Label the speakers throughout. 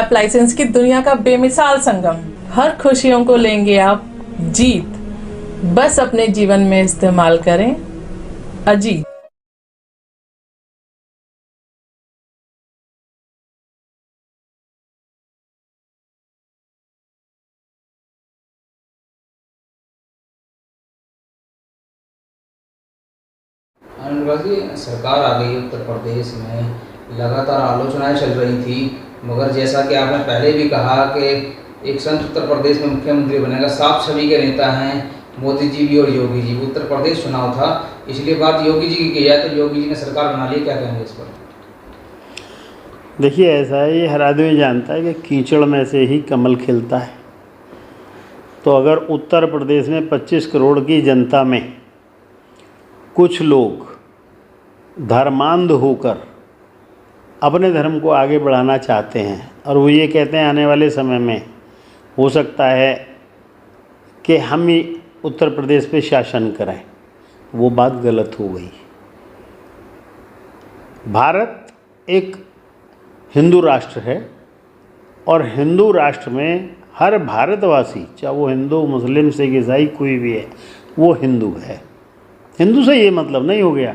Speaker 1: Appliances की दुनिया का बेमिसाल संगम। हर खुशियों को लेंगे आप जीत, बस अपने जीवन में इस्तेमाल करें अजीत।
Speaker 2: अनुराग जी, सरकार आ गई उत्तर प्रदेश में, लगातार आलोचनाएं चल रही थी, मगर जैसा कि आपने पहले भी कहा कि एक संत उत्तर प्रदेश में मुख्यमंत्री बनेगा। साफ छवि के नेता हैं मोदी जी भी और योगी जी भी। उत्तर प्रदेश चुनाव था, इसलिए बात योगी जी की जाए तो योगी जी ने सरकार बना ली, क्या कहेंगे इस पर?
Speaker 3: देखिए, ऐसा है, ये हर आदमी जानता है कि कीचड़ में से ही कमल खिलता है। तो अगर उत्तर प्रदेश में 25 करोड़ की जनता में कुछ लोग धर्मांध होकर अपने धर्म को आगे बढ़ाना चाहते हैं और वो ये कहते हैं आने वाले समय में हो सकता है कि हम ही उत्तर प्रदेश पे शासन करें, वो बात गलत हो गई। भारत एक हिंदू राष्ट्र है और हिंदू राष्ट्र में हर भारतवासी, चाहे वो हिंदू, मुस्लिम, सिख, ईसाई कोई भी है, वो हिंदू है। हिंदू से ये मतलब नहीं हो गया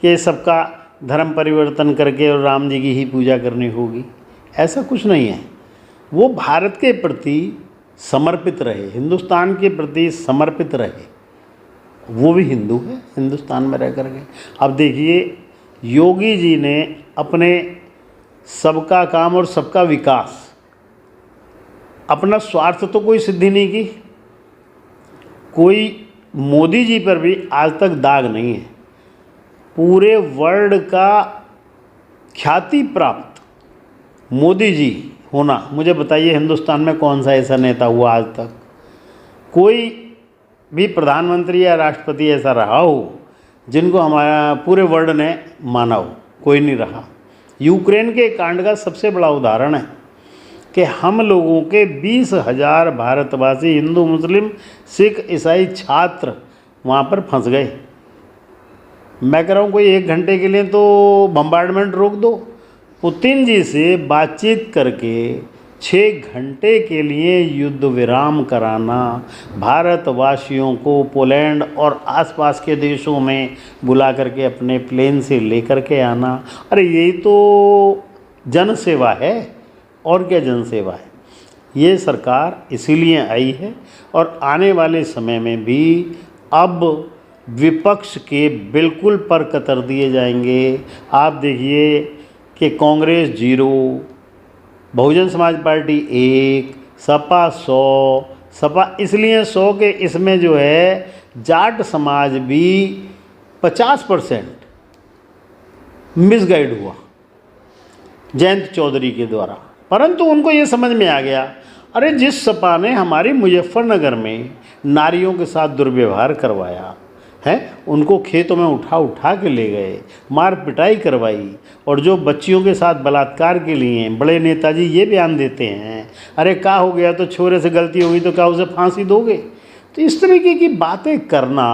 Speaker 3: कि सबका धर्म परिवर्तन करके और राम जी की ही पूजा करनी होगी, ऐसा कुछ नहीं है। वो भारत के प्रति समर्पित रहे, हिंदुस्तान के प्रति समर्पित रहे, वो भी हिंदू है हिंदुस्तान में रह करके। अब देखिए, योगी जी ने अपने सबका काम और सबका विकास, अपना स्वार्थ तो कोई सिद्धि नहीं की। कोई मोदी जी पर भी आज तक दाग नहीं है। पूरे वर्ल्ड का ख्याति प्राप्त मोदी जी होना, मुझे बताइए हिंदुस्तान में कौन सा ऐसा नेता हुआ आज तक? कोई भी प्रधानमंत्री या राष्ट्रपति ऐसा रहा हो जिनको हमारा पूरे वर्ल्ड ने माना हो? कोई नहीं रहा। यूक्रेन के कांड का सबसे बड़ा उदाहरण है कि हम लोगों के 20,000 भारतवासी, हिंदू, मुस्लिम, सिख, ईसाई छात्र वहाँ पर फंस गए। मैं कह रहा हूँ कोई 1 घंटे के लिए तो बम्बार्डमेंट रोक दो। पुतिन जी से बातचीत करके 6 घंटे के लिए युद्ध विराम कराना, भारतवासियों को पोलैंड और आसपास के देशों में बुला करके अपने प्लेन से लेकर के आना, अरे यही तो जनसेवा है। और क्या जनसेवा है? ये सरकार इसीलिए आई है और आने वाले समय में भी अब विपक्ष के बिल्कुल पर कतर दिए जाएंगे। आप देखिए कि कांग्रेस 0, बहुजन समाज पार्टी 1, सपा 100, सपा इसलिए 100 के इसमें जो है जाट समाज भी 50% मिसगाइड हुआ जयंत चौधरी के द्वारा। परंतु उनको ये समझ में आ गया, अरे जिस सपा ने हमारे मुजफ्फरनगर में नारियों के साथ दुर्व्यवहार करवाया है, उनको खेतों में उठा उठा के ले गए, मार पिटाई करवाई, और जो बच्चियों के साथ बलात्कार के लिए बड़े नेताजी ये बयान देते हैं, अरे क्या हो गया तो छोरे से गलती हो गई तो क्या उसे फांसी दोगे? तो इस तरीके की बातें करना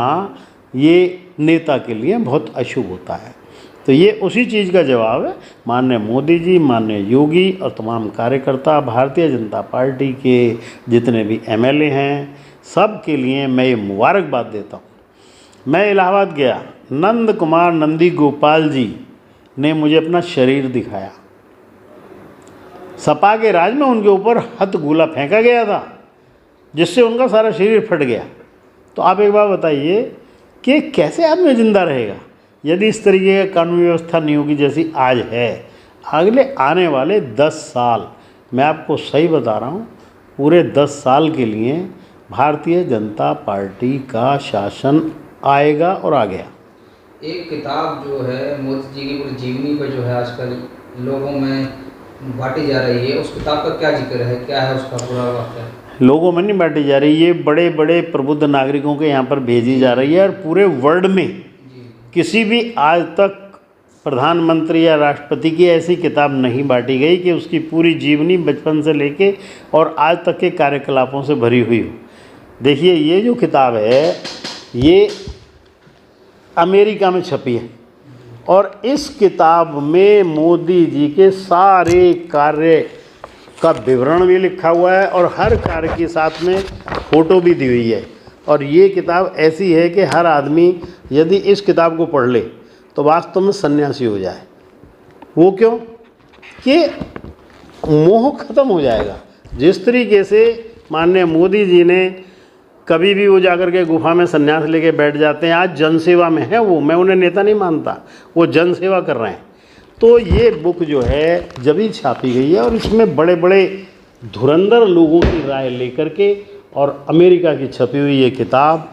Speaker 3: ये नेता के लिए बहुत अशुभ होता है। तो ये उसी चीज़ का जवाब है। माननीय मोदी जी, माननीय योगी और तमाम कार्यकर्ता, भारतीय जनता पार्टी के जितने भी एमएलए हैं, सब के लिए मैं ये मुबारकबाद देता हूँ। मैं इलाहाबाद गया, नंद कुमार नंदी गोपाल जी ने मुझे अपना शरीर दिखाया। सपा के राज में उनके ऊपर हथगोला फेंका गया था जिससे उनका सारा शरीर फट गया। तो आप एक बात बताइए कि कैसे आदमी जिंदा रहेगा यदि इस तरीके की कानून व्यवस्था नहीं होगी जैसी आज है? अगले आने वाले 10 साल, मैं आपको सही बता रहा हूँ, पूरे 10 साल के लिए भारतीय जनता पार्टी का शासन आएगा और आ गया।
Speaker 2: एक किताब जो है मोदी जी की पूरी जीवनी पर जो है आजकल लोगों में बांटी जा रही है, उस किताब का क्या जिक्र है, क्या है उसका पूरा वाक्य?
Speaker 3: लोगों में नहीं बांटी जा रही, ये बड़े बड़े प्रबुद्ध नागरिकों के यहाँ पर भेजी जा रही है। और पूरे वर्ल्ड में किसी भी आज तक प्रधानमंत्री या राष्ट्रपति की ऐसी किताब नहीं बांटी गई कि उसकी पूरी जीवनी बचपन से लेके और आज तक के कार्यकलापों से भरी हुई हो। देखिए, ये जो किताब है ये अमेरिका में छपी है और इस किताब में मोदी जी के सारे कार्य का विवरण भी लिखा हुआ है और हर कार्य के साथ में फ़ोटो भी दी हुई है। और ये किताब ऐसी है कि हर आदमी यदि इस किताब को पढ़ ले तो वास्तव में सन्यासी हो जाए। वो क्यों कि मोह खत्म हो जाएगा। जिस तरीके से माननीय मोदी जी ने कभी भी वो जाकर के गुफा में सन्यास लेके बैठ जाते हैं, आज जनसेवा में है वो, मैं उन्हें नेता नहीं मानता, वो जनसेवा कर रहे हैं। तो ये बुक जो है जब ही छापी गई है और इसमें बड़े बड़े धुरंधर लोगों की राय लेकर के और अमेरिका की छपी हुई ये किताब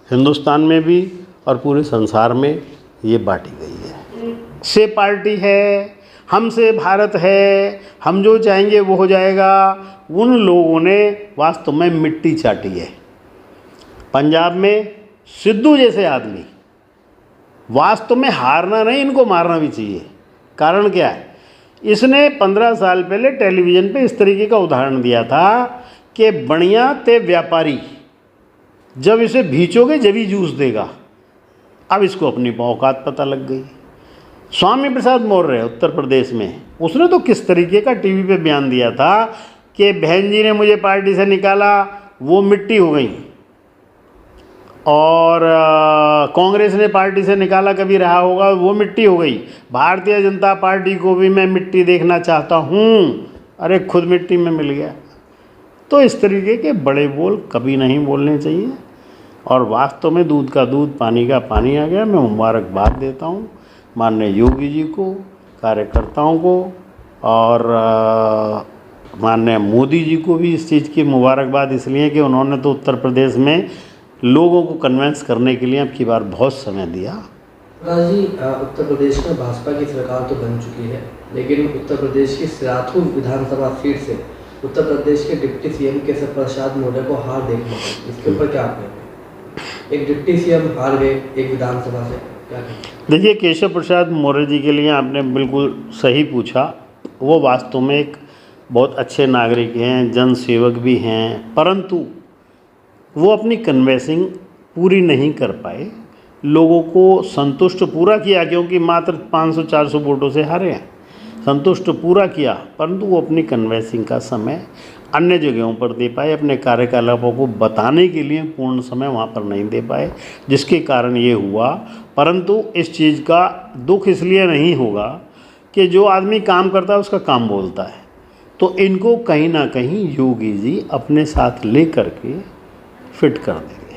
Speaker 3: हिंदुस्तान में भी और पूरे संसार में ये बांटी गई है। से पार्टी है, हमसे भारत है, हम जो चाहेंगे वो हो जाएगा, उन लोगों ने वास्तव में मिट्टी चाटी है। पंजाब में सिद्धू जैसे आदमी वास्तव में हारना नहीं, इनको मारना भी चाहिए। कारण क्या है, इसने 15 साल पहले टेलीविज़न पे इस तरीके का उदाहरण दिया था कि बढ़िया ते व्यापारी, जब इसे भींचोगे जब ही जूस देगा। अब इसको अपनी औकात पता लग गई। स्वामी प्रसाद मौर्य उत्तर प्रदेश में, उसने तो किस तरीके का टीवी पे बयान दिया था कि बहन जी ने मुझे पार्टी से निकाला, वो मिट्टी हो गई, और कांग्रेस ने पार्टी से निकाला, कभी रहा होगा, वो मिट्टी हो गई। भारतीय जनता पार्टी को भी मैं मिट्टी देखना चाहता हूँ। अरे खुद मिट्टी में मिल गया। तो इस तरीके के बड़े बोल कभी नहीं बोलने चाहिए। और वास्तव में दूध का दूध, पानी का पानी आ गया। मैं मुबारकबाद देता हूँ माननीय योगी जी को, कार्यकर्ताओं को, और माननीय मोदी जी को भी इस चीज़ की मुबारकबाद इसलिए कि उन्होंने तो उत्तर प्रदेश में लोगों को कन्विंस करने के लिए अब की बार बहुत समय दिया।
Speaker 4: जी, उत्तर प्रदेश में भाजपा की सरकार तो बन चुकी है, लेकिन उत्तर प्रदेश की सिराथू विधानसभा सीट से उत्तर प्रदेश के डिप्टी सीएम केशव प्रसाद मौर्य को हार देखने को, इसके ऊपर क्या कहेंगे? एक डिप्टी सीएम हार गए एक विधानसभा से, क्या कहेंगे?
Speaker 3: देखिए, केशव प्रसाद मौर्य जी के लिए आपने बिल्कुल सही पूछा। वो वास्तव में एक बहुत अच्छे नागरिक हैं, जन सेवक भी हैं, परंतु वो अपनी कन्वेंसिंग पूरी नहीं कर पाए, लोगों को संतुष्ट पूरा किया, क्योंकि मात्र 500-400 वोटों से हारे हैं। संतुष्ट पूरा किया, परंतु वो अपनी कन्वेंसिंग का समय अन्य जगहों पर दे पाए, अपने कार्यकलापों को बताने के लिए पूर्ण समय वहाँ पर नहीं दे पाए, जिसके कारण ये हुआ। परंतु इस चीज़ का दुख इसलिए नहीं होगा कि जो आदमी काम करता है उसका काम बोलता है। तो इनको कहीं ना कहीं योगी जी अपने साथ ले करके फिट कर देंगे।